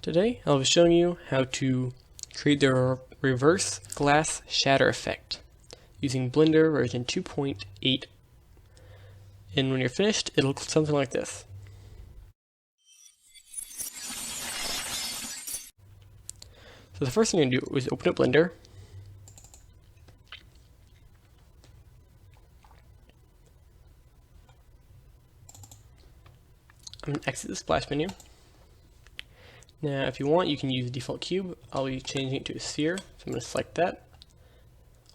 Today I'll be showing you how to create the reverse glass shatter effect using Blender version 2.8, and when you're finished it'll look something like this. So the first thing you're going to do is open up Blender. I'm going to exit the splash menu. Now, if you want, you can use the default cube. I'll be changing it to a sphere, so I'm going to select that.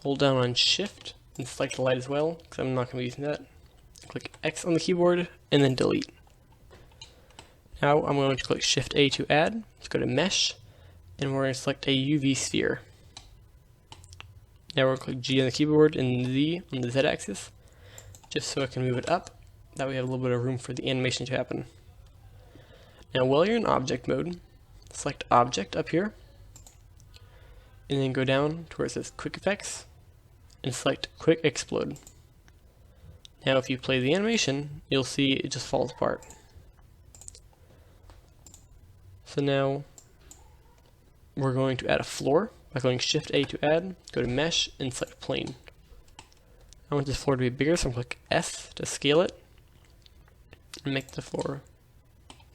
Hold down on Shift and select the light as well, because I'm not going to be using that. Click X on the keyboard, and then delete. Now, I'm going to click Shift A to add. Let's go to Mesh, and we're going to select a UV sphere. Now, we'll click G on the keyboard and Z on the Z axis, just so I can move it up. That way we have a little bit of room for the animation to happen. Now, while you're in object mode, select Object up here, and then go down to where it says Quick Effects, and select Quick Explode. Now, if you play the animation, you'll see it just falls apart. So now, we're going to add a floor by going Shift A to add, go to Mesh, and select Plane. I want this floor to be bigger, so I'm going to click S to scale it, and make the floor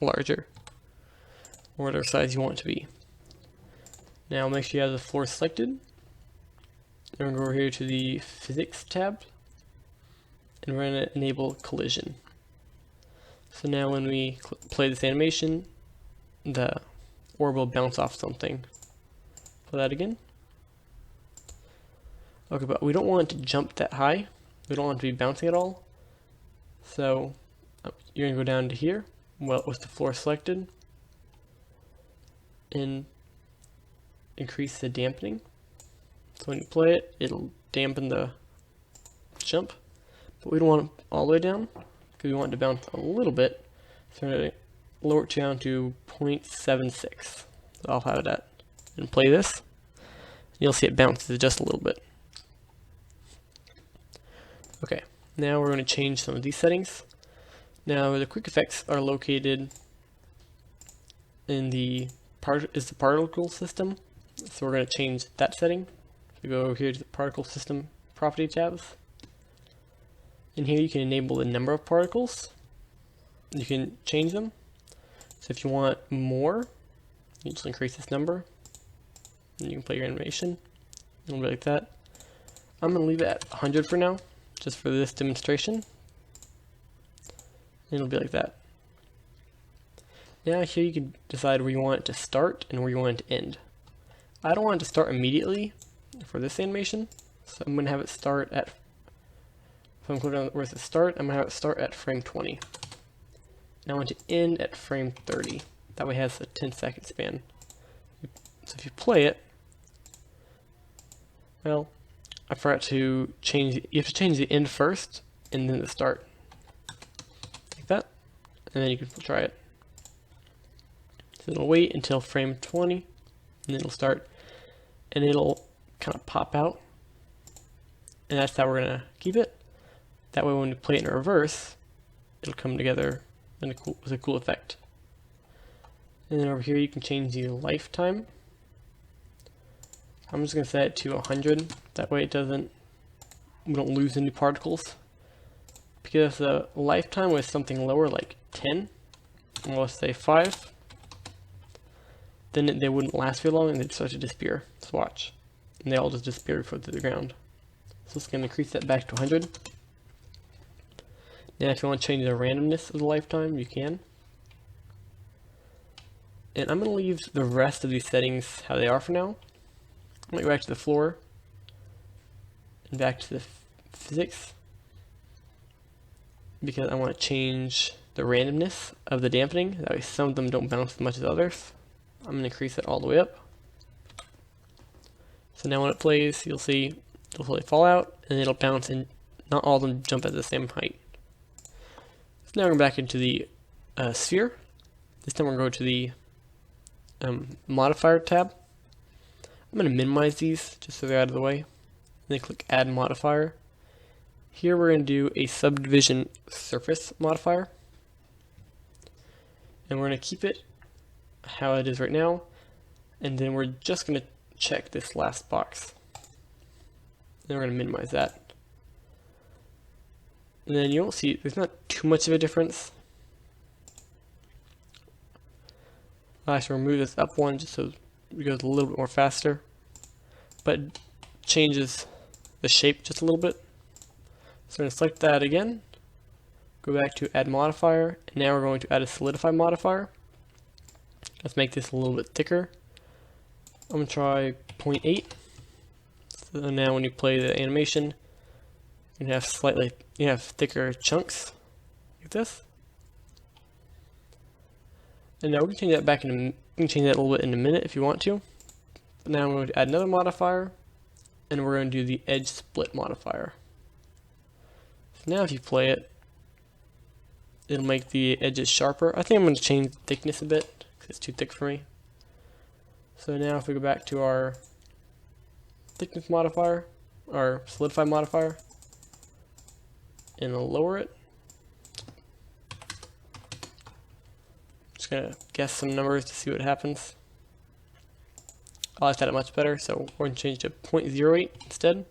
larger, or whatever size you want it to be. Now make sure you have the floor selected. Then we're going to go over here to the Physics tab, and we're going to enable collision. So now when we play this animation, the orb will bounce off something. Play that again. Okay, but we don't want it to jump that high. We don't want it to be bouncing at all. So you're going to go down to here, with the floor selected, and increase the dampening. So when you play it, it'll dampen the jump, but we don't want it all the way down because we want it to bounce a little bit. So we're going to lower it down to 0.76. So I'll have it at, and play this. You'll see it bounces just a little bit. Okay, now we're going to change some of these settings. Now the quick effects are located in the particle system, so we're going to change that setting. So go over here to the particle system property tabs, and here you can enable the number of particles. You can change them. So if you want more, you just increase this number, and you can play your animation. It'll be like that. I'm going to leave it at 100 for now, just for this demonstration. It'll be like that. Now here you can decide where you want it to start and where you want it to end. I don't want it to start immediately for this animation, so I'm going to have it start at, if I'm clicking on where it says start, I'm going to have it start at frame 20. And I want it to end at frame 30. That way it has a 10-second span. So if you play it, well, I forgot to change, you have to change the end first and then the start. That, and then you can try it. So it'll wait until frame 20, and then it'll start, and it'll kind of pop out, and that's how we're going to keep it. That way when we play it in reverse, it'll come together with a cool effect. And then over here you can change the lifetime. I'm just going to set it to 100, that way we don't lose any particles. Because the lifetime was something lower, like 10, and let's say 5, then they wouldn't last very long and they'd start to disappear. Let's watch. And they all just disappear before to the ground. So it's going to increase that back to 100. Now if you want to change the randomness of the lifetime, you can. And I'm going to leave the rest of these settings how they are for now. I'm going to go back to the floor, and back to the physics, because I want to change the randomness of the dampening. That way some of them don't bounce as much as others. I'm going to increase it all the way up. So now when it plays, you'll see it'll slowly fall out, and it'll bounce, and not all of them jump at the same height. So now we're going back into the sphere. This time we're going to go to the modifier tab. I'm going to minimize these just so they're out of the way. And then click Add Modifier. Here we're going to do a Subdivision surface modifier. And we're going to keep it how it is right now, and then we're just going to check this last box. Then we're going to minimize that. And then you'll see there's not too much of a difference. I should remove this up one just so it goes a little bit more faster, but it changes the shape just a little bit. So I'm going to select that again, go back to add modifier, and now we're going to add a Solidify Modifier. Let's make this a little bit thicker. I'm going to try 0.8. So now when you play the animation, you have thicker chunks like this. And now we can change that back in. We can change that a little bit in a minute if you want to. But now I'm going to add another modifier, and we're going to do the edge split modifier. So now if you play it, it'll make the edges sharper. I think I'm going to change the thickness a bit because it's too thick for me. So now if we go back to our thickness modifier, our Solidify modifier, and I'll lower it. Just gonna guess some numbers to see what happens. I like that much better, so we're gonna change to 0.08 instead.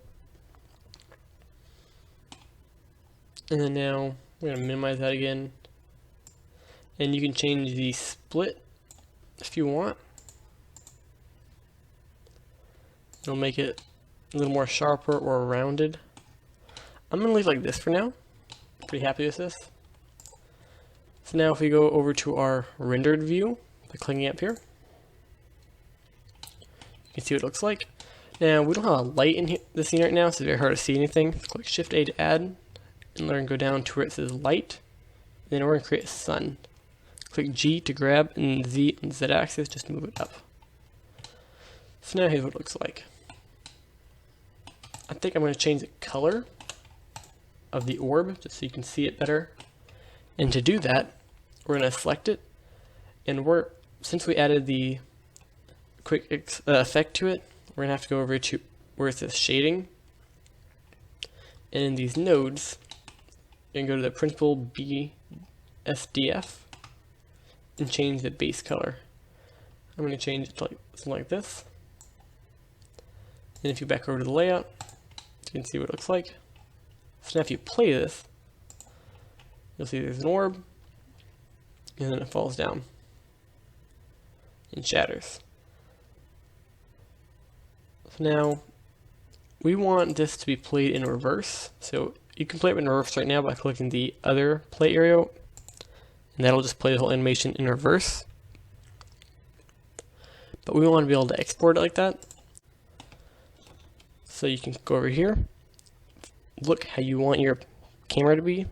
And then now we're gonna minimize that again. And you can change the split if you want. It'll make it a little more sharper or rounded. I'm going to leave like this for now. Pretty happy with this. So now if we go over to our rendered view by clicking up here, you can see what it looks like. Now we don't have a light in the scene right now, so it's very hard to see anything. So click Shift A to add, and we're going to go down to where it says light. Then we're going to create a sun. Click G to grab, and Z on the Z axis just to move it up. So now here's what it looks like. I think I'm going to change the color of the orb just so you can see it better. And to do that, we're going to select it, and since we added the quick effect to it, we're going to have to go over to where it says shading, and in these nodes, you can go to the principal BSDF and change the base color. I'm going to change it to something like this. And if you back over to the layout, you can see what it looks like. So now if you play this, you'll see there's an orb, and then it falls down and shatters. So now we want this to be played in reverse. So you can play it in reverse right now by clicking the other play area, and that'll just play the whole animation in reverse. But we want to be able to export it like that. So you can go over here, look how you want your camera to be,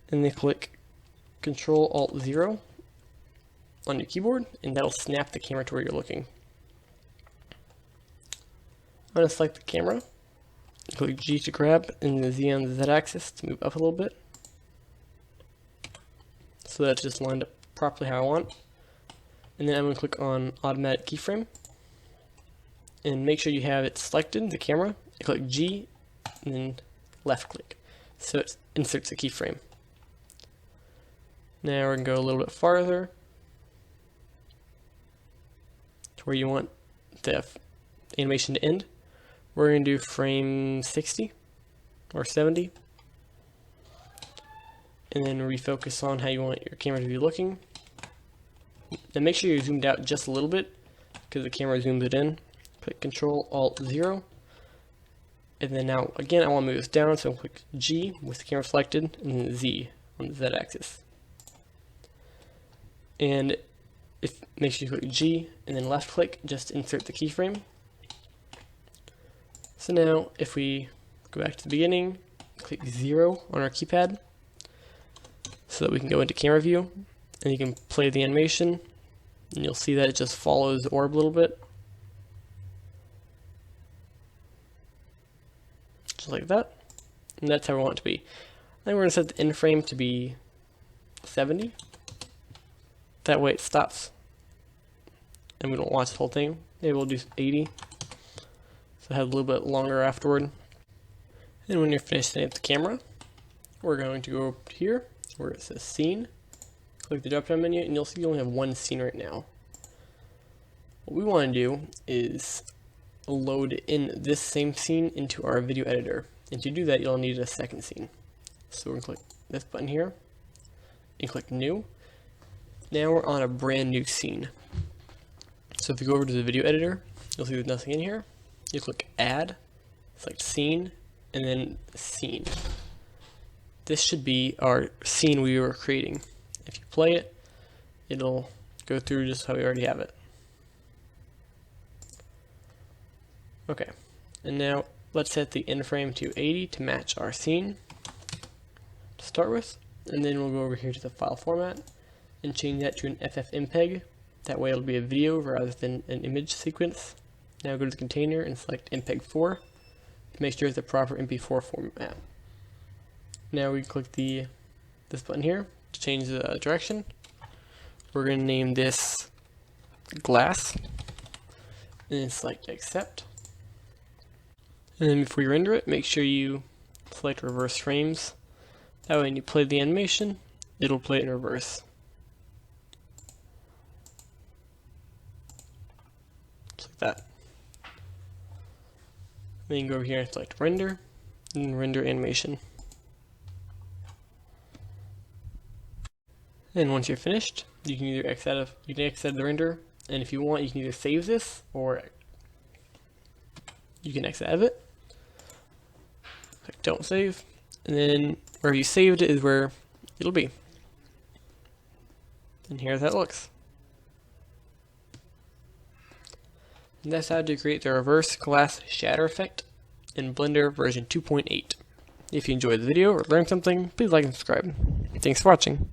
and then click Control-Alt-0 on your keyboard, and that'll snap the camera to where you're looking. I'm going to select the camera, click G to grab, and the Z on the Z axis to move up a little bit. So that's just lined up properly how I want. And then I'm going to click on Automatic Keyframe, and make sure you have it selected, the camera, and click G, and then left click, so it inserts the keyframe. Now we can go a little bit farther to where you want the animation to end. We're going to do frame 60 or 70, and then refocus on how you want your camera to be looking. And make sure you're zoomed out just a little bit because the camera zoomed it in. Click Control-Alt-0, and then now again I want to move this down, so I'll click G with the camera selected, and then Z on the Z axis. And make sure you click G and then left click just to insert the keyframe. So now if we go back to the beginning, click 0 on our keypad so that we can go into camera view, and you can play the animation, and you'll see that it just follows the orb a little bit. Just like that, and that's how we want it to be. Then we're going to set the end frame to be 70. That way it stops, and we don't watch the whole thing. Maybe we'll do 80, so have a little bit longer afterward. And when you're finished setting up the camera, we're going to go up here where it says Scene, Click the drop down menu and you'll see you only have one scene right now. What we want to do is load in this same scene into our video editor. And to do that, you'll need a second scene. So we're going to click this button here and click new. Now we're on a brand new scene. So if you go over to the video editor, you'll see there's nothing in here. You click add, select scene, and then scene. This should be our scene we were creating. If you play it, it'll go through just how we already have it. Okay, and now let's set the end frame to 80 to match our scene to start with, and then we'll go over here to the file format and change that to an FFmpeg. That way it'll be a video rather than an image sequence. Now go to the container and select MPEG-4 to make sure it's the proper MP4 format. Now we click this button here to change the direction. We're going to name this glass and then select accept. And then before you render it, make sure you select reverse frames. That way when you play the animation, it'll play it in reverse. Just like that. Then you can go over here and select render, and render animation. And once you're finished, you can either exit out of the render, and if you want, you can either save this or you can exit out of it. Click don't save, and then wherever you saved it is where it'll be. And here's how it looks. And that's how to create the reverse glass shatter effect in Blender version 2.8. If you enjoyed the video or learned something, please like and subscribe. Thanks for watching.